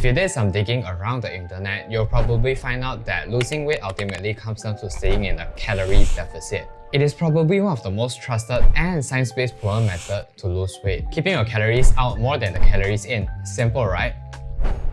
If you did some digging around the internet, you'll probably find out that losing weight ultimately comes down to staying in a calorie deficit. It is probably one of the most trusted and science-based proven method to lose weight. Keeping your calories out more than the calories in. Simple, right?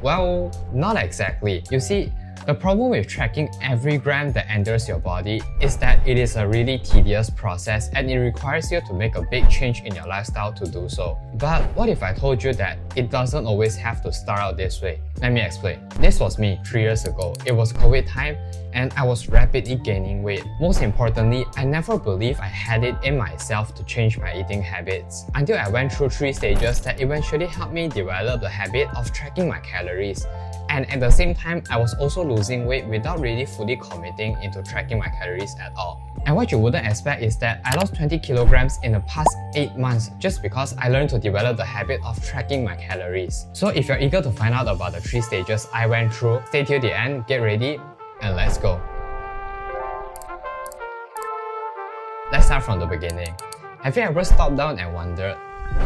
Well, not exactly. You see, the problem with tracking every gram that enters your body is that it is a really tedious process and it requires you to make a big change in your lifestyle to do so. But what if I told you that it doesn't always have to start out this way? Let me explain. This was me 3 years ago. It was COVID time and I was rapidly gaining weight. Most importantly, I never believed I had it in myself to change my eating habits until I went through 3 stages that eventually helped me develop the habit of tracking my calories. And at the same time, I was also losing weight without really fully committing into tracking my calories at all. And what you wouldn't expect is that I lost 20 kilograms in the past 8 months just because I learned to develop the habit of tracking my calories. So if you're eager to find out about the 3 stages I went through, stay till the end, get ready, and let's go. Let's start from the beginning. Have you ever stopped down and wondered,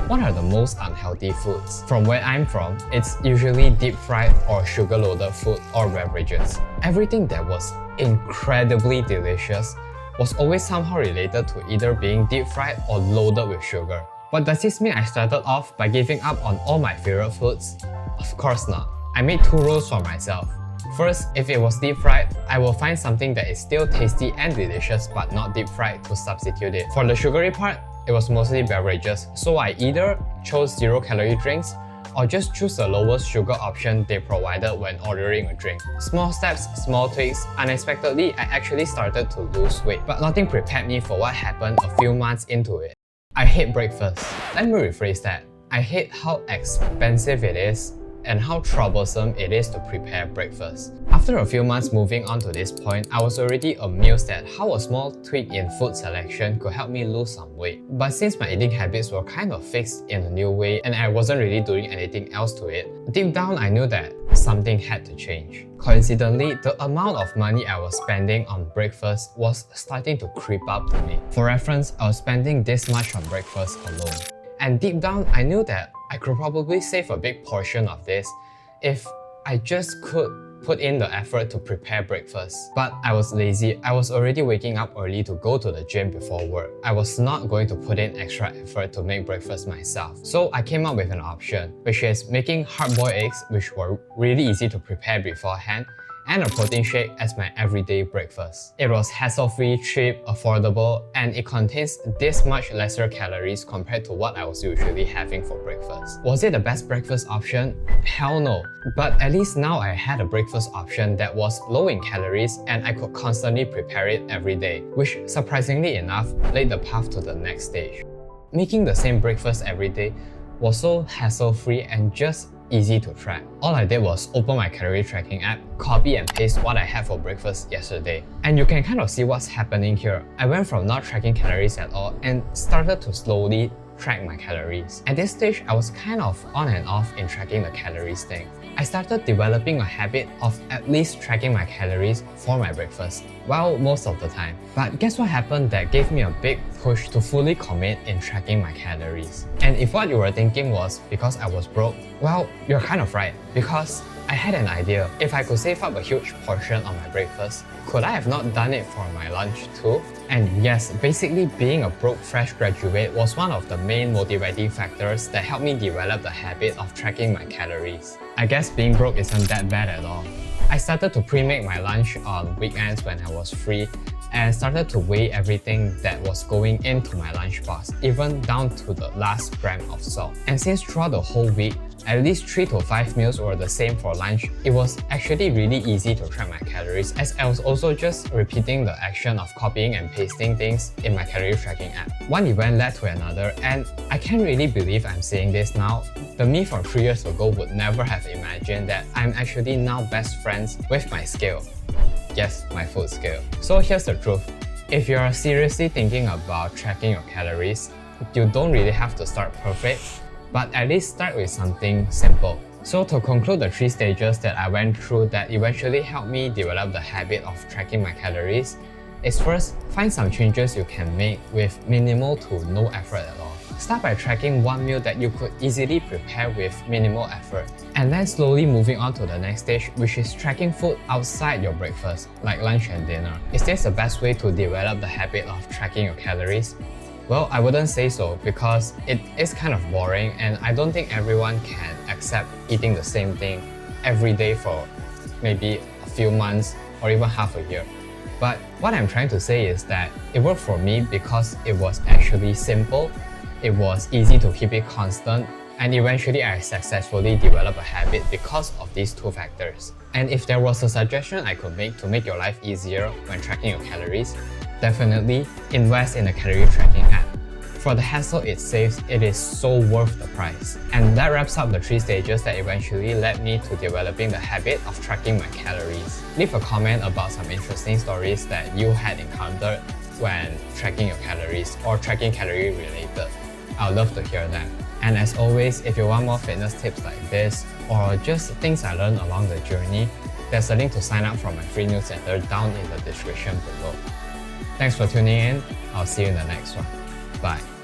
what are the most unhealthy foods? From where I'm from, it's usually deep fried or sugar-loaded food or beverages. Everything that was incredibly delicious was always somehow related to either being deep fried or loaded with sugar. But does this mean I started off by giving up on all my favorite foods? Of course not. I made 2 rules for myself. First, if it was deep fried, I will find something that is still tasty and delicious but not deep fried to substitute it. For the sugary part, it was mostly beverages, so I either chose 0-calorie drinks or just choose the lowest sugar option they provided when ordering a drink. Small steps, small tweaks. Unexpectedly, I actually started to lose weight, but nothing prepared me for what happened a few months into it. I hate breakfast. Let me rephrase that. I hate how expensive it is and how troublesome it is to prepare breakfast. After a few months moving on to this point, I was already amused at how a small tweak in food selection could help me lose some weight. But since my eating habits were kind of fixed in a new way and I wasn't really doing anything else to it, deep down I knew that something had to change. Coincidentally, the amount of money I was spending on breakfast was starting to creep up to me. For reference, I was spending this much on breakfast alone. And deep down, I knew that I could probably save a big portion of this if I just could put in the effort to prepare breakfast. But I was lazy. I was already waking up early to go to the gym before work. I was not going to put in extra effort to make breakfast myself. So I came up with an option, which is making hard-boiled eggs, which were really easy to prepare beforehand, and a protein shake as my everyday breakfast. It was hassle-free, cheap, affordable, and it contains this much lesser calories compared to what I was usually having for breakfast. Was it the best breakfast option? Hell no. But at least now I had a breakfast option that was low in calories and I could constantly prepare it every day, which surprisingly enough laid the path to the next stage. Making the same breakfast every day was so hassle-free and just easy to track. All I did was open my calorie tracking app, copy and paste what I had for breakfast yesterday. And you can kind of see what's happening here. I went from not tracking calories at all and started to slowly track my calories. At this stage, I was kind of on and off in tracking the calories thing. I started developing a habit of at least tracking my calories for my breakfast. Well, most of the time. But guess what happened that gave me a big push to fully commit in tracking my calories? And if what you were thinking was because I was broke, well, you're kind of right. Because I had an idea. If I could save up a huge portion on my breakfast, could I have not done it for my lunch too? And yes, basically being a broke fresh graduate was one of the main motivating factors that helped me develop the habit of tracking my calories. I guess being broke isn't that bad at all. I started to pre-make my lunch on weekends when I was free and started to weigh everything that was going into my lunchbox, even down to the last gram of salt. And since throughout the whole week, at least 3 to 5 meals were the same for lunch, it was actually really easy to track my calories as I was also just repeating the action of copying and pasting things in my calorie tracking app. One event led to another, and I can't really believe I'm saying this now. The me from 3 years ago would never have imagined that I'm actually now best friends with my scale. Yes, my food scale. So here's the truth. If you're seriously thinking about tracking your calories, you don't really have to start perfect, but at least start with something simple. So to conclude the 3 stages that I went through that eventually helped me develop the habit of tracking my calories is first, find some changes you can make with minimal to no effort at all. Start by tracking one meal that you could easily prepare with minimal effort, and then slowly moving on to the next stage, which is tracking food outside your breakfast, like lunch and dinner. Is this the best way to develop the habit of tracking your calories? Well, I wouldn't say so because it is kind of boring and I don't think everyone can accept eating the same thing every day for maybe a few months or even half a year. But what I'm trying to say is that it worked for me because it was actually simple, it was easy to keep it constant, and eventually I successfully developed a habit because of these two factors. And if there was a suggestion I could make to make your life easier when tracking your calories, definitely invest in a calorie tracking app. For the hassle it saves, it is so worth the price. And that wraps up the 3 stages that eventually led me to developing the habit of tracking my calories. Leave a comment about some interesting stories that you had encountered when tracking your calories or tracking calorie related. I'd love to hear them. And as always, if you want more fitness tips like this or just things I learned along the journey, there's a link to sign up for my free newsletter down in the description below. Thanks for tuning in. I'll see you in the next one. Bye.